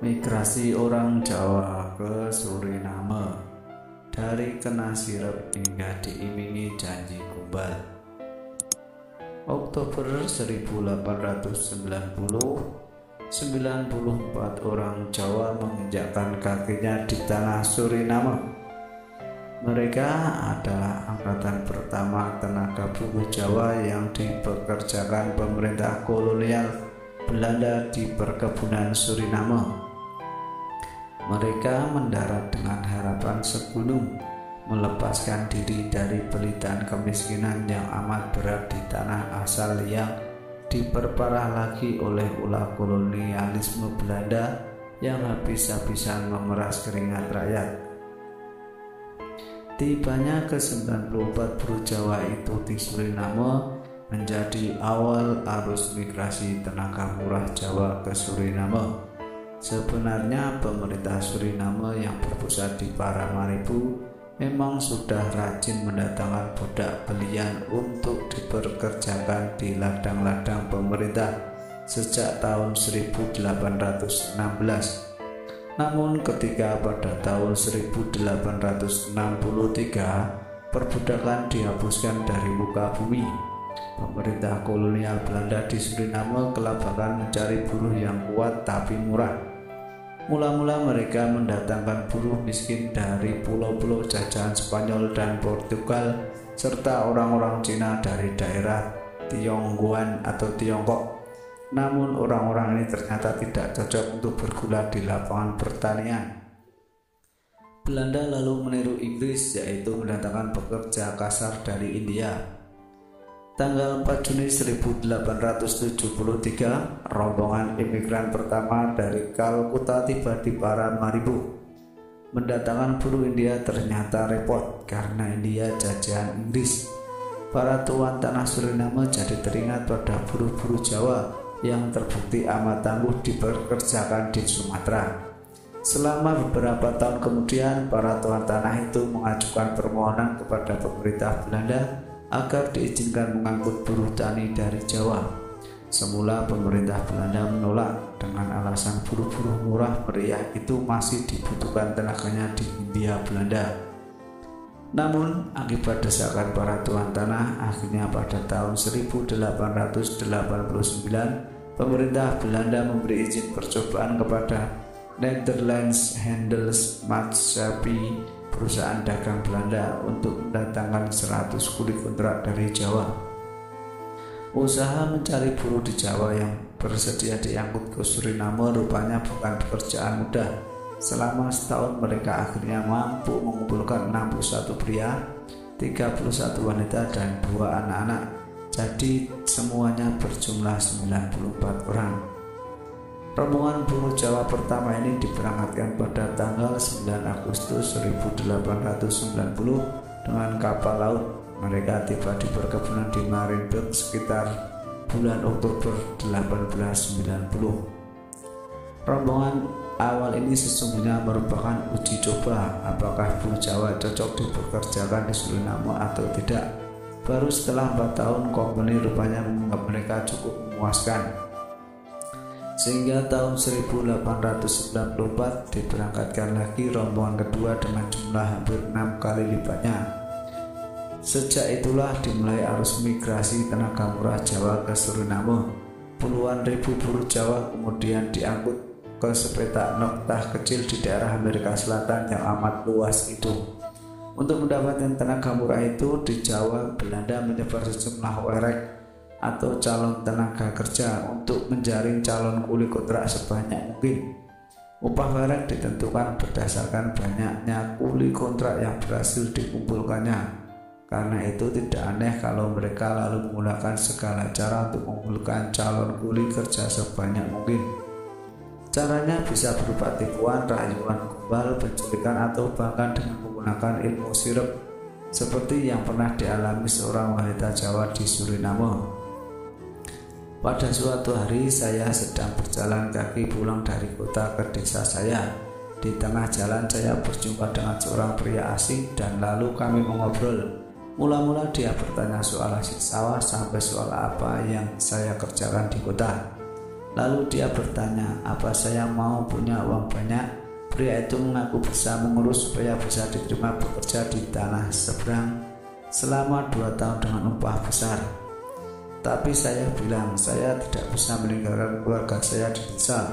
Migrasi orang Jawa ke Suriname, dari kena sirep hingga diimingi janji gombal. Oktober 1890, 94 orang Jawa menginjakkan kakinya di tanah Suriname. Mereka adalah angkatan pertama tenaga buruh Jawa yang dipekerjakan pemerintah kolonial Belanda di perkebunan Suriname. Mereka mendarat dengan harapan segunung melepaskan diri dari pelitan kemiskinan yang amat berat di tanah asal yang diperparah lagi oleh ulah kolonialisme Belanda yang habis-habisan memeras keringat rakyat. Tibanya ke-94 buruh Jawa itu di Suriname menjadi awal arus migrasi tenaga murah Jawa ke Suriname. Sebenarnya pemerintah Suriname yang berpusat di Paramaribo memang sudah rajin mendatangkan budak belian untuk dipekerjakan di ladang-ladang pemerintah sejak tahun 1816. Namun ketika pada tahun 1863 perbudakan dihapuskan dari muka bumi, pemerintah kolonial Belanda di Suriname kelabakan mencari buruh yang kuat tapi murah. Mula-mula mereka mendatangkan buruh miskin dari pulau-pulau jajahan Spanyol dan Portugal serta orang-orang Cina dari daerah Tiongguan atau Tiongkok. Namun orang-orang ini ternyata tidak cocok untuk bergulat di lapangan pertanian. Belanda lalu meniru Inggris, yaitu mendatangkan pekerja kasar dari India. Tanggal 4 Juni 1873, rombongan imigran pertama dari Kalkuta tiba di Paramaribo. Mendatangkan buruh India ternyata repot karena India jajahan Inggris. Para tuan tanah Suriname jadi teringat pada buruh-buruh Jawa yang terbukti amat tangguh dipekerjakan di Sumatera. Selama beberapa tahun kemudian, para tuan tanah itu mengajukan permohonan kepada pemerintah Belanda agar diizinkan mengangkut buruh tani dari Jawa. Semula pemerintah Belanda menolak dengan alasan buruh-buruh murah meriah itu masih dibutuhkan tenaganya di Hindia Belanda. Namun akibat desakan para tuan tanah, akhirnya pada tahun 1889 pemerintah Belanda memberi izin percobaan kepada Nederlands Handelsmaatschappij, perusahaan dagang Belanda, untuk mendatangkan 100 kuli kontrak dari Jawa. Usaha mencari buruh di Jawa yang bersedia diangkut ke Suriname rupanya bukan pekerjaan mudah. Selama setahun mereka akhirnya mampu mengumpulkan 61 pria, 31 wanita dan 2 anak-anak. Jadi semuanya berjumlah 94 orang. Rombongan buruh Jawa pertama ini diberangkatkan pada tanggal 9 Agustus 1890 dengan kapal laut. Mereka tiba di perkebunan di Marienburg sekitar bulan Oktober 1890. Rombongan awal ini sesungguhnya merupakan uji coba apakah buruh Jawa cocok dipekerjakan di Suriname atau tidak. Baru setelah 4 tahun kompeni rupanya menganggap mereka cukup memuaskan. Sehingga tahun 1894 diberangkatkan lagi rombongan kedua dengan jumlah hampir 6 kali lipatnya. Sejak itulah dimulai arus migrasi tenaga murah Jawa ke Suriname. Puluhan ribu buruh Jawa kemudian diangkut ke sepetak noktah kecil di daerah Amerika Selatan yang amat luas itu. Untuk mendapatkan tenaga murah itu di Jawa, Belanda menyebar sejumlah werek atau calon tenaga kerja untuk menjaring calon kuli kontrak sebanyak mungkin. Upah werek ditentukan berdasarkan banyaknya kuli kontrak yang berhasil dikumpulkannya. Karena itu tidak aneh kalau mereka lalu menggunakan segala cara untuk mengumpulkan calon kuli kerja sebanyak mungkin. Caranya bisa berupa tipuan, rayuan gombal, penculikan, atau bahkan dengan menggunakan ilmu sirep seperti yang pernah dialami seorang wanita Jawa di Suriname. Pada suatu hari saya sedang berjalan kaki pulang dari kota ke desa saya. Di tengah jalan saya berjumpa dengan seorang pria asing dan lalu kami mengobrol. Mula-mula dia bertanya soal hasil sawah sampai soal apa yang saya kerjakan di kota. Lalu dia bertanya, apa saya mau punya uang banyak? Pria itu mengaku bisa mengurus supaya bisa diterima bekerja di tanah seberang selama 2 tahun dengan upah besar. Tapi saya bilang, saya tidak bisa meninggalkan keluarga saya di desa.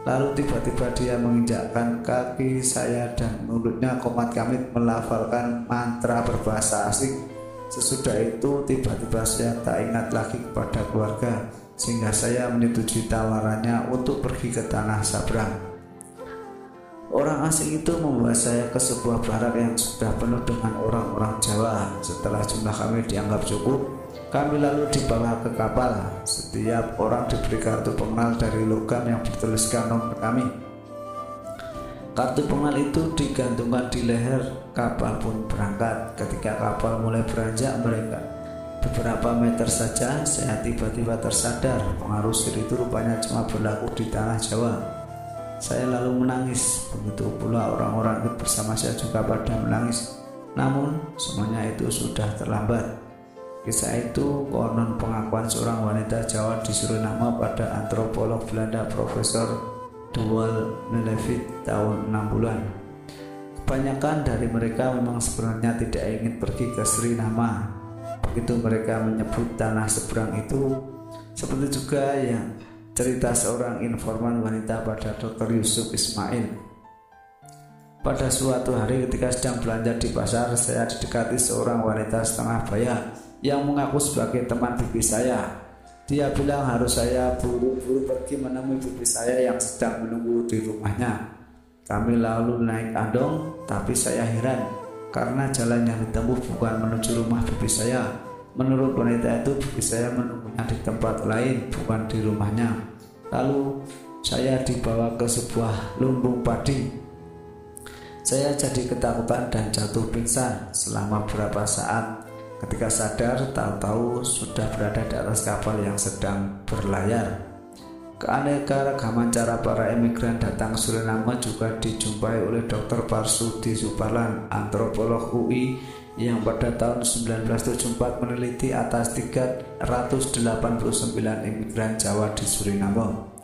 Lalu tiba-tiba dia menginjakkan kaki saya dan mulutnya komat-kamit melafalkan mantra berbahasa asing. Sesudah itu tiba-tiba saya tak ingat lagi kepada keluarga, sehingga saya menyetujui tawarannya untuk pergi ke tanah seberang. Orang asing itu membawa saya ke sebuah barak yang sudah penuh dengan orang-orang Jawa. Setelah jumlah kami dianggap cukup, kami lalu dibawa ke kapal. Setiap orang diberi kartu pengenal dari logam yang bertuliskan nomor kami. Kartu pengenal itu digantungkan di leher, kapal pun berangkat. Ketika kapal mulai beranjak mereka beberapa meter saja, saya tiba-tiba tersadar pengaruh sihir itu rupanya cuma berlaku di tanah Jawa. Saya lalu menangis, begitu pula orang-orang ikut bersama saya juga pada menangis. Namun semuanya itu sudah terlambat. Kisah itu konon pengakuan seorang wanita Jawa di Suriname pada antropolog Belanda Profesor De Waal Melevit tahun 60-an. Kebanyakan dari mereka memang sebenarnya tidak ingin pergi ke Suriname. Begitu mereka menyebut tanah seberang itu, seperti juga yang cerita seorang informan wanita pada Dr. Yusuf Ismail. Pada suatu hari ketika sedang belanja di pasar, saya didekati seorang wanita setengah baya yang mengaku sebagai teman bibi saya. Dia bilang harus saya buru-buru pergi menemui bibi saya yang sedang menunggu di rumahnya. Kami lalu naik andong, tapi saya heran karena jalan yang ditempuh bukan menuju rumah bibi saya. Menurut wanita itu, bibi saya menunggunya di tempat lain, bukan di rumahnya. Lalu saya dibawa ke sebuah lumbung padi. Saya jadi ketakutan dan jatuh pingsan selama beberapa saat. Ketika sadar, tahu-tahu sudah berada di atas kapal yang sedang berlayar. Keanekaragaman cara para emigran datang ke Suriname juga dijumpai oleh Dr. Parsudi Suparlan, antropolog UI, yang pada tahun 1974 meneliti atas 389 imigran Jawa di Suriname.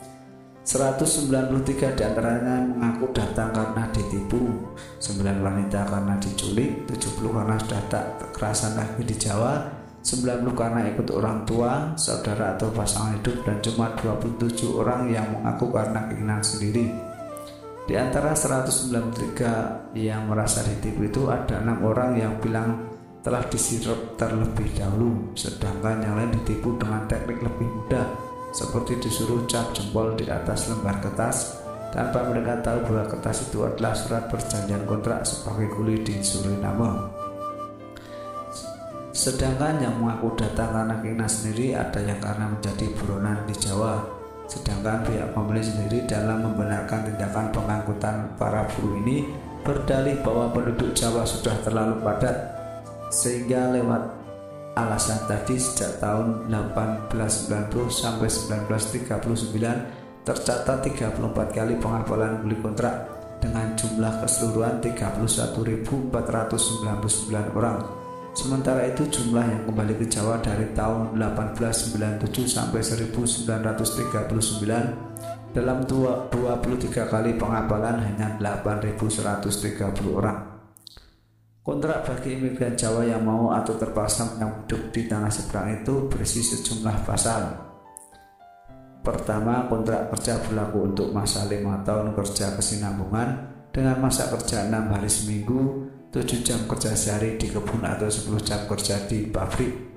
193 diantaranya mengaku datang karena ditipu, 9 wanita karena diculik, 70 karena sudah tak kekerasan lagi di Jawa, 90 karena ikut orang tua, saudara atau pasangan hidup, dan cuma 27 orang yang mengaku karena keinginan sendiri. Di antara 193 yang merasa ditipu itu ada 6 orang yang bilang telah disirup terlebih dahulu, sedangkan yang lain ditipu dengan teknik lebih mudah, seperti disuruh cap jempol di atas lembar kertas tanpa mereka tahu bahwa kertas itu adalah surat perjanjian kontrak sebagai kuli di Suriname. Sedangkan yang mengaku datang karena keinginan sendiri ada yang karena menjadi buronan di Jawa. Sedangkan pihak pembeli sendiri dalam membenarkan tindakan pengangkutan para buruh ini berdalih bahwa penduduk Jawa sudah terlalu padat, sehingga lewat alasan tadi sejak tahun 1890 sampai 1939 tercatat 34 kali pengapalan beli kontrak dengan jumlah keseluruhan 31.499 orang. Sementara itu jumlah yang kembali ke Jawa dari tahun 1897 sampai 1939 dalam 23 kali pengapalan hanya 8.130 orang. Kontrak bagi imigran Jawa yang mau atau terpaksa hidup di tanah seberang itu berisi sejumlah pasal. Pertama, kontrak kerja berlaku untuk masa 5 tahun kerja kesinambungan dengan masa kerja 6 hari seminggu, 7 jam kerja sehari di kebun atau 10 jam kerja di pabrik.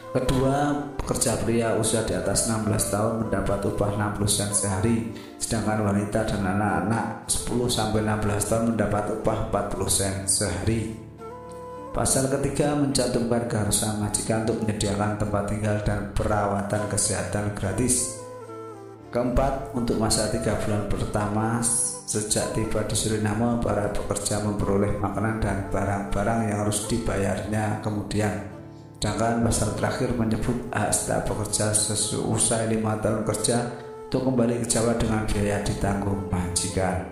Kedua, pekerja pria usia di atas 16 tahun mendapat upah 60 sen sehari, sedangkan wanita dan anak-anak 10-16 tahun mendapat upah 40 sen sehari. Pasal ketiga mencantumkan keharusan majikan untuk menyediakan tempat tinggal dan perawatan kesehatan gratis. Keempat, untuk masa 3 bulan pertama sejak tiba di Suriname, para pekerja memperoleh makanan dan barang-barang yang harus dibayarnya kemudian. Sedangkan pasal terakhir menyebut hak setiap pekerja seusai 5 tahun kerja untuk kembali ke Jawa dengan biaya ditanggung majikan.